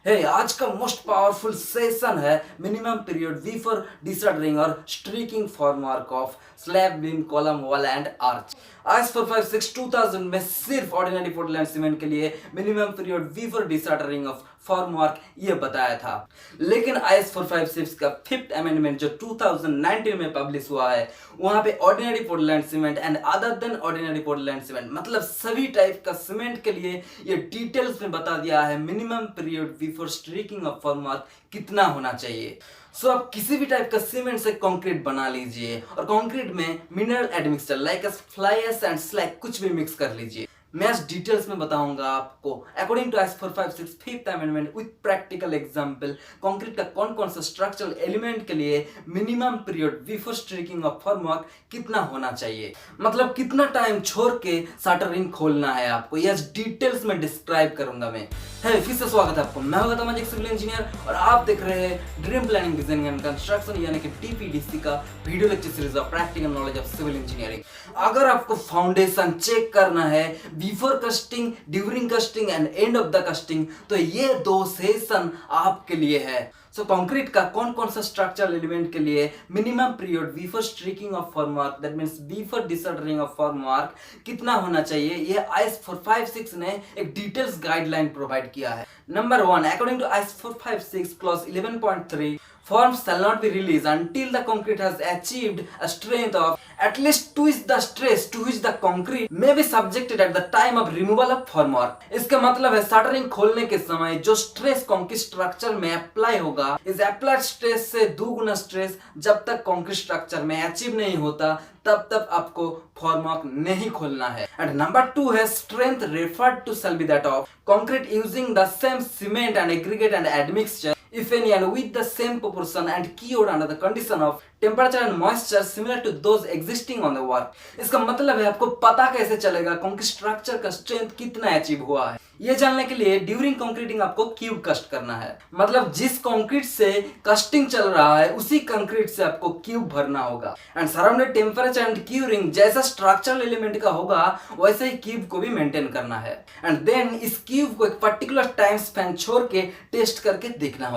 आज का most powerful session है मिनिमम पीरियड वी फॉर डिसऑर्डरिंग और streaking formwork of slab beam column wall and arch. IS 456 2000 में सिर्फ ऑर्डिनरी पोर्टलैंड सीमेंट के लिए minimum period before disordering of formwork ये बताया था, लेकिन IS 456 का 5th अमेंडमेंट जो 2019 में पब्लिश हुआ है वहां पे ordinary Portland cement and other then ordinary Portland cement मतलब सभी टाइप का सीमेंट के लिए ये डिटेल्स में बता दिया है minimum period before striking of formwork कितना होना चाहिए। सो आप किसी भी टाइप का सीमेंट से कंक्रीट बना लीजिए और कंक्रीट में mineral admixture like fly ash and slag कुछ भी मिक्स कर लीजिए। मैं आज डिटेल्स में बताऊंगा आपको according to IS 456 5th amendment with practical example concrete का कौन कौन सा स्ट्रक्चरल एलिमेंट के लिए minimum period before striking of formwork कितना होना चाहिए, मतलब कितना टाइम छोड़ के शटरिंग खोलना है आपको, ये आज डिटेल्स में डिस्क्राइब करूंगा मैं। फिर से स्वागत है आपको, मैं हूं गौतम, एक सिविल इंजीनियर और आप देख रहे हैं dream planning designing and construction यानी कि DPDC का video lecture series of practical knowledge of civil engineering. अगर आपको फाउंडेशन चेक करना है before casting, during casting and end of the casting, तो ये 2 सेशन आपके लिए है। सो कंक्रीट का कौन कौन सा स्ट्रक्चरल एलिमेंट के लिए minimum period before striking of formwork that means before disordering of formwork कितना होना चाहिए, ये IS 456 ने एक डिटेल्स गाइडलाइन प्रोवाइड किया है। Number 1, according to IS 456 clause 11.3 forms shall not be released until the concrete has achieved a strength of at least twice the stress to which the concrete may be subjected at the time of removal of formwork। इसका मतलब है shuttering खोलने के समय जो stress concrete structure में apply होगा इस अप्लाइड स्ट्रेस से 2 गुना स्ट्रेस जब तक कंक्रीट स्ट्रक्चर में अचीव नहीं होता तब तक आपको फॉर्मवर्क नहीं खोलना है। एंड नंबर 2 है strength referred to shall be that of concrete using the same cement and aggregate and admixture if any and with the same proportion and cured under the condition of temperature and moisture similar to those existing on the work। इसका मतलब है आपको पता कैसे चलेगा concrete structure का strength कितना achieve हुआ है, ये जानने के लिए ड्यूरिंग कंक्रीटिंग आपको क्यूब कस्ट करना है, मतलब जिस कंक्रीट से कस्टिंग चल रहा है उसी कंक्रीट से आपको क्यूब भरना होगा। And surrounded temperature and curing जैसा स्ट्रक्चरल एलिमेंट का होगा वैसे ही क्यूब को भी मेंटेन करना है। एंड देन इस क्यूब को एक पर्टिकुलर टाइम स्पैन छोड़ के टेस्ट करके देखना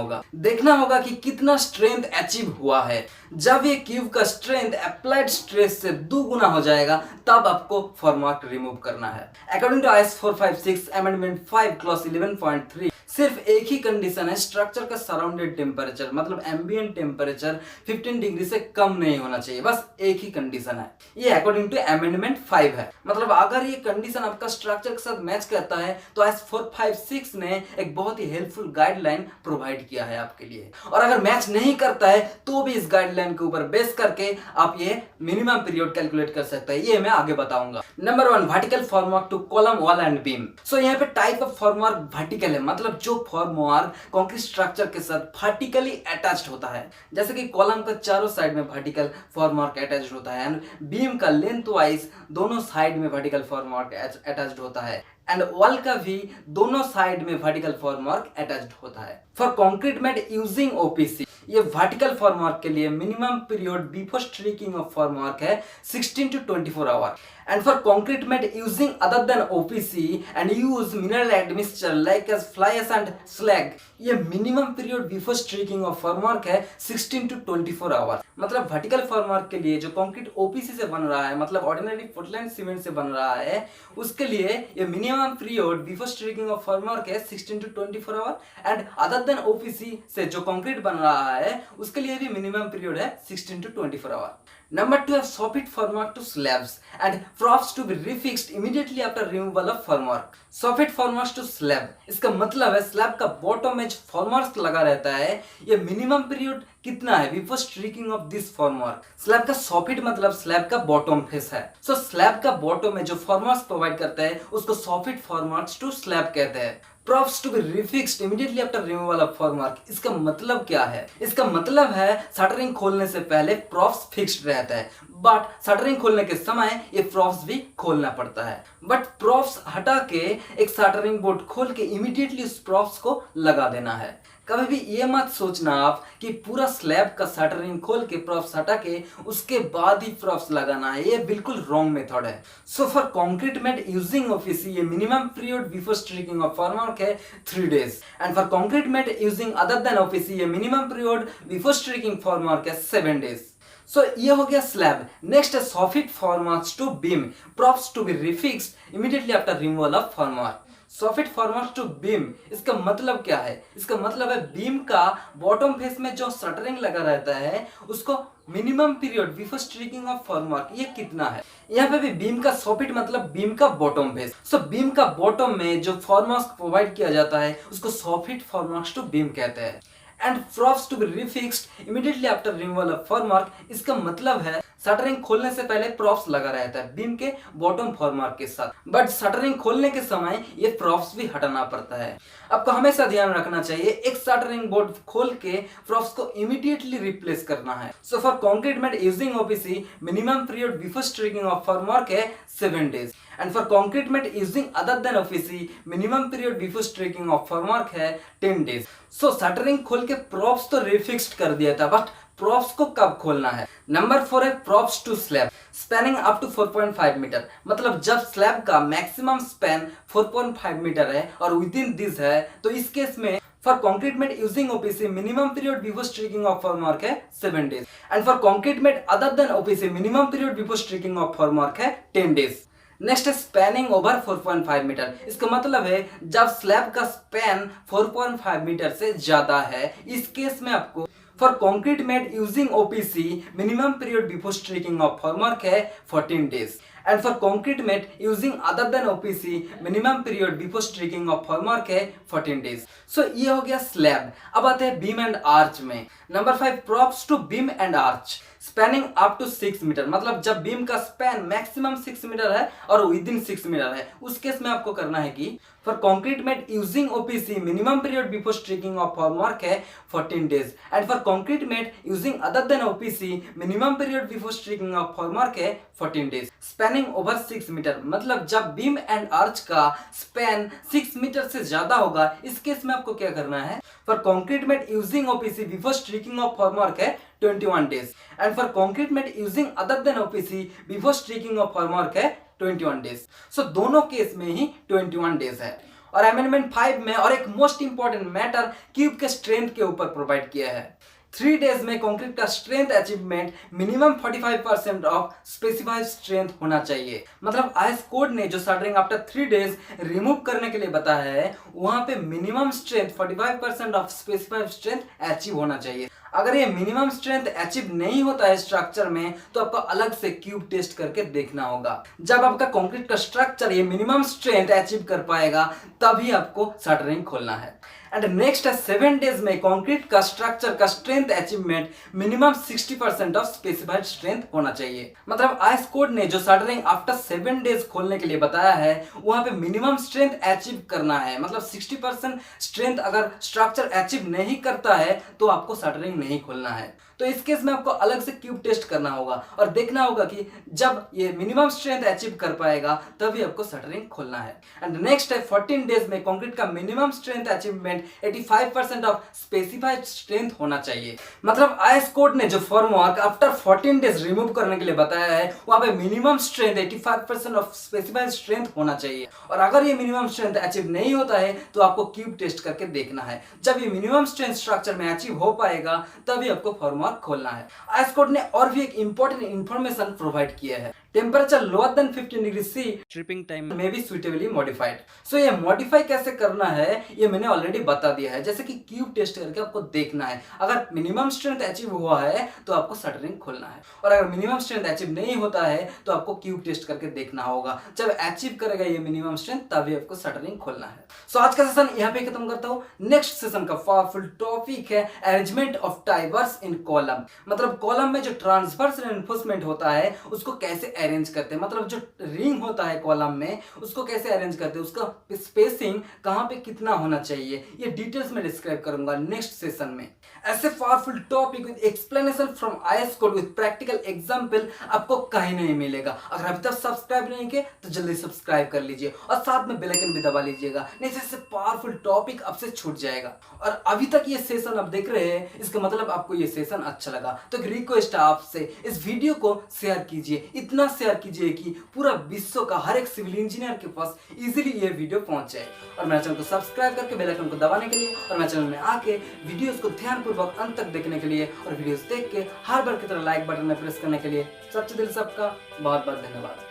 होगा कि कितना स्ट्रेंथ अचीव हुआ है। जब ये क्यूब का स्ट्रेंथ अप्लाइड स्ट्रेस से 2 गुना हो जाएगा तब आपको फॉर्मवर्क रिमूव करना है। According to IS 456 amendment 5 clause 11.3 सिर्फ एक ही कंडीशन है स्ट्रक्चर का सराउंडेड टेम्परेचर मतलब एम्बिएंट टेम्परेचर 15 डिग्री से कम नहीं होना चाहिए, बस एक ही कंडीशन है। ये अकॉर्डिंग टू अमेंडमेंट 5 है, मतलब अगर ये कंडीशन आपका स्ट्रक्चर के साथ मैच करता है तो IS 456 ने एक बहुत ही हेल्पफुल गाइडलाइन प्रोवाइड किया है आपके लिए, और अगर मैच नहीं करता है तो भी इस गाइडलाइन के ऊपर बेस करके आप ये मिनिमम पीरियड कैलकुलेट कर सकते हैं, ये मैं आगे बताऊंगा। Number 1, vertical formwork to column wall and beam. So यहाँ पे टाइप ऑफ फॉर्मवर्क वर्टिकल है, मतलब जो फॉर्मवर्क कंक्रीट स्ट्रक्चर के साथ वर्टिकली अटैच्ड होता है, जैसे कि कॉलम का चारों साइड में वर्टिकल फॉर्मवर्क अटैच्ड होता है एंड बीम का लेंथ वाइज दोनों साइड में वर्टिकल फॉर्मवर्क अटैच्ड होता है एंड वॉल का भी दोनों साइड में वर्टिकल फॉर्मवर्क अटैच्ड होता है। For concrete made using OPC ये वर्टिकल फॉर्मवर्क के लिए minimum period before striking of formwork है 16 to 24 hour. And for concrete made using other than OPC and use mineral admixture like as fly ash and slag ये minimum period before striking of formwork है 16 to 24 hour. मतलब vertical formwork के लिए जो concrete OPC से बन रहा है मतलब ऑर्डिनरी पोर्टलैंड सीमेंट से बन रहा है उसके लिए ये minimum period before striking of formwork है 16 to 24 hour. And other than OPC से जो कंक्रीट बन रहा है उसके लिए भी मिनिमम पीरियड है 16 to 24 आवर। Number 2 है soffit formwork to slabs and props to be refixed immediately after removal of formwork। soffit formwork to slab इसका मतलब है स्लैब का बॉटम में जो फॉर्मवर्क लगा रहता है ये मिनिमम पीरियड कितना है before striking of this formwork. Slab का soffit मतलब स्लैब का बॉटम फेस है। सो स्लैब का बॉटम में जो फॉर्मवर्क प्रोवाइड करता है उसको soffit formwork to slab कहते हैं। props to be refixed immediately after removal of formwork इसका मतलब क्या है, इसका मतलब है शटरिंग खोलने से पहले props फिक्स्ड रहता है, बट शटरिंग खोलने के समय ये प्रॉप्स भी खोलना पड़ता है। बट प्रॉप्स हटा के एक शटरिंग बोर्ड खोल के इमीडिएटली उस प्रॉप्स को लगा देना है। कभी भी ये मत सोचना आप कि पूरा स्लैब का शटरिंग खोल के प्रॉप्स हटा के उसके बाद ही प्रॉप्स लगाना है, ये बिल्कुल रॉन्ग मेथड है। So for concrete using OPC ये minimum period before striking of formwork है 3 days and for concrete using other than OPC ये minimum period before striking formwork है 7 days। सो ये हो गया स्लैब। नेक्स्ट है soffit formworks to beam props to be refixed immediately after removal of formwork. Soffit formworks to beam, इसका मतलब क्या है? इसका मतलब है बीम का बॉटम फेस में जो शटरिंग लगा रहता है उसको minimum period before striking of formwork ये कितना है। यहाँ पे भी बीम का सॉफिट मतलब बीम का बॉटम फेस। सो बीम का बॉटम में जो फॉर्मवर्क प्रोवाइड किया जाता है उसको सॉफिट फॉर्मवर्क्स टू बीम कहते हैं। And props to be refixed immediately after removal of formwork, इसका मतलब है शटरिंग खोलने से पहले प्रॉप्स लगा रहता है बीम के बॉटम फॉर्मवर्क के साथ, बट शटरिंग खोलने के समय ये प्रॉप्स भी हटाना पड़ता है। आपको हमेशा ध्यान रखना चाहिए एक शटरिंग बोर्ड खोल के प्रॉप्स को इमीडिएटली रिप्लेस करना है। So for concrete using OPC minimum period before striking of formwork है 7 days and for concrete using other than OPC minimum period before striking of formwork है 10 days। सो shuttering खोल के props तो refixed कर दिया था, बट प्रॉप्स को कब खोलना है? नंबर 4 है props to slab spanning up to 4.5 metre, मतलब जब स्लैब का मैक्सिमम स्पैन 4.5 मीटर है और विद इन दिस है तो इस केस में for concrete using OPC minimum period before striking of formwork है 7 days and for concrete other than OPC minimum period before striking of formwork है 10 days। Next है spanning over 4.5 metre, इसका मतलब है जब स्लैब का स्पैन 4.5 मीटर से ज्यादा है, इस केस में आपको for concrete made using OPC minimum period before striking of formwork है 14 days and for concrete made using other than OPC minimum period before striking of formwork है 14 days। सो ये हो गया स्लैब। अब आते हैं बीम एंड आर्च में। Number 5 props to beam and arch spanning up to 6 metre, मतलब जब बीम का स्पैन मैक्सिमम 6 मीटर है और विद इन 6 मीटर है, उस केस में आपको करना है कि for concrete made using OPC minimum period before striking of formwork है 14 days and for concrete made using other than OPC minimum period before striking of formwork है 14 days स्पैनिंग ओवर 6 मीटर, मतलब जब beam and arch का span 6 metre से ज्यादा होगा, इस case में आपको क्या करना है? For concrete made using OPC before striking of formwork है 21 days and for concrete made using other than OPC before striking of formwork है 21 days। सो दोनों केस में ही 21 days है। और अमेंडमेंट 5 में और एक मोस्ट इंपॉर्टेंट मैटर क्यूब के स्ट्रेंथ के ऊपर प्रोवाइड किया है। 3 days में कंक्रीट का strength achievement minimum 45% of specified strength होना चाहिए। मतलब आईएस कोड ने जो शटरिंग आफ्टर 3 days रिमूव करने के लिए बताया है, वहां पे minimum strength 45% of specified strength achieve होना चाहिए। अगर ये मिनिमम स्ट्रेंथ अचीव नहीं होता है स्ट्रक्चर में, तो आपको अलग से क्यूब टेस्ट करके देखना होगा। जब आपका कंक्रीट का स्ट्रक्चर ये मिनिमम स्ट्रेंथ अचीव कर पाएगा, तभी आपको शटरिंग खोलना है। एंड नेक्स्ट है 7 days में कंक्रीट का स्ट्रक्चर का strength achievement minimum 60% of specified strength होना चाहिए। मतलब आईएस कोड ने जो शटरिंग आफ्टर 7 days खोलने के लिए बताया है, वहां पे मिनिमम स्ट्रेंथ अचीव करना है। मतलब 60% स्ट्रेंथ अगर स्ट्रक्चर अचीव नहीं करता है तो आपको शटरिंग नहीं खोलना है। तो इस केस में आपको अलग से क्यूब टेस्ट करना होगा और देखना होगा कि जब ये मिनिमम स्ट्रेंथ अचीव कर पाएगा तभी आपको शटरिंग खोलना है। एंड नेक्स्ट है 14 days में कंक्रीट का minimum strength achievement 85% of specified strength होना चाहिए। मतलब आईएस कोड ने जो फॉर्मवर्क आफ्टर 14 days रिमूव करने के लिए बताया है, वहां पे minimum strength 85% of specified strength होना चाहिए। और अगर ये मिनिमम स्ट्रेंथ अचीव नहीं होता है तो आपको क्यूब टेस्ट करके देखना है। जब ये मिनिमम स्ट्रेंथ स्ट्रक्चर में अचीव हो पाएगा तभी आपको फॉर्मवर्क खोलना है। आईएस कोड ने और भी एक इंपॉर्टेंट इंफॉर्मेशन प्रोवाइड किया है। Temperature lower than 15 degree C stripping time में भी सुइटेबली मॉडिफाइड। सो ये मॉडिफाई कैसे करना है ये मैंने ऑलरेडी बता दिया है। जैसे कि क्यूब टेस्ट करके आपको देखना है, अगर मिनिमम स्ट्रेंथ अचीव हुआ है तो आपको शटरिंग खोलना है, और अगर मिनिमम स्ट्रेंथ अचीव नहीं होता है तो आपको क्यूब टेस्ट करके देखना होगा। जब अचीव करेगा ये मिनिमम स्ट्रेंथ तभी आपको शटरिंग खोलना है। सो आज का सेशन यहाँ पे खत्म करता हूँ। नेक्स्ट सेशन का पावरफुल टॉपिक है अरेंजमेंट ऑफ टाइवर्स इन कॉलम। मतलब कॉलम में जो ट्रांसवर्स रेनफोर्समेंट होता है उसको कैसे अरेंज करते हैं, मतलब जो रिंग होता है कॉलम में उसको कैसे अरेंज करते हैं, उसका स्पेसिंग कहाँ पे कितना होना चाहिए, ये डिटेल्स में डिस्क्राइब करूंगा नेक्स्ट सेशन में। ऐसे powerful topic with explanation from IIS code with practical example आपको कहीं नहीं मिलेगा। अगर अभी तक सब्सक्राइब नहीं किए तो जल्दी सब्सक्राइब कर लीजिए और साथ में बेल आइकन भी दबा लीजिएगा, नहीं तो ऐसे पावरफुल टॉपिक आपसे छूट जाएगा। और अभी तक ये सेशन आप देख रहे हैं, इसका मतलब आपको ये सेशन अच्छा लगा, तो एक रिक्वेस्ट है आपसे, इस वीडियो को शेयर कीजिए, इतना शेयर कीजिए कि पूरा विश्व का हर एक सिविल इंजीनियर के पास इजीली ये वीडियो पहुंच जाए। और मेरे चैनल को सब्सक्राइब करके बेल आइकन को दबाने के लिए और मेरे चैनल में आके वीडियोस को ध्यानपूर्वक अंत तक देखने के लिए और वीडियोस देख के हर बार की तरह लाइक बटन में प्रेस करने के लिए सच्चे दिल से आपका बहुत बहुत धन्यवाद।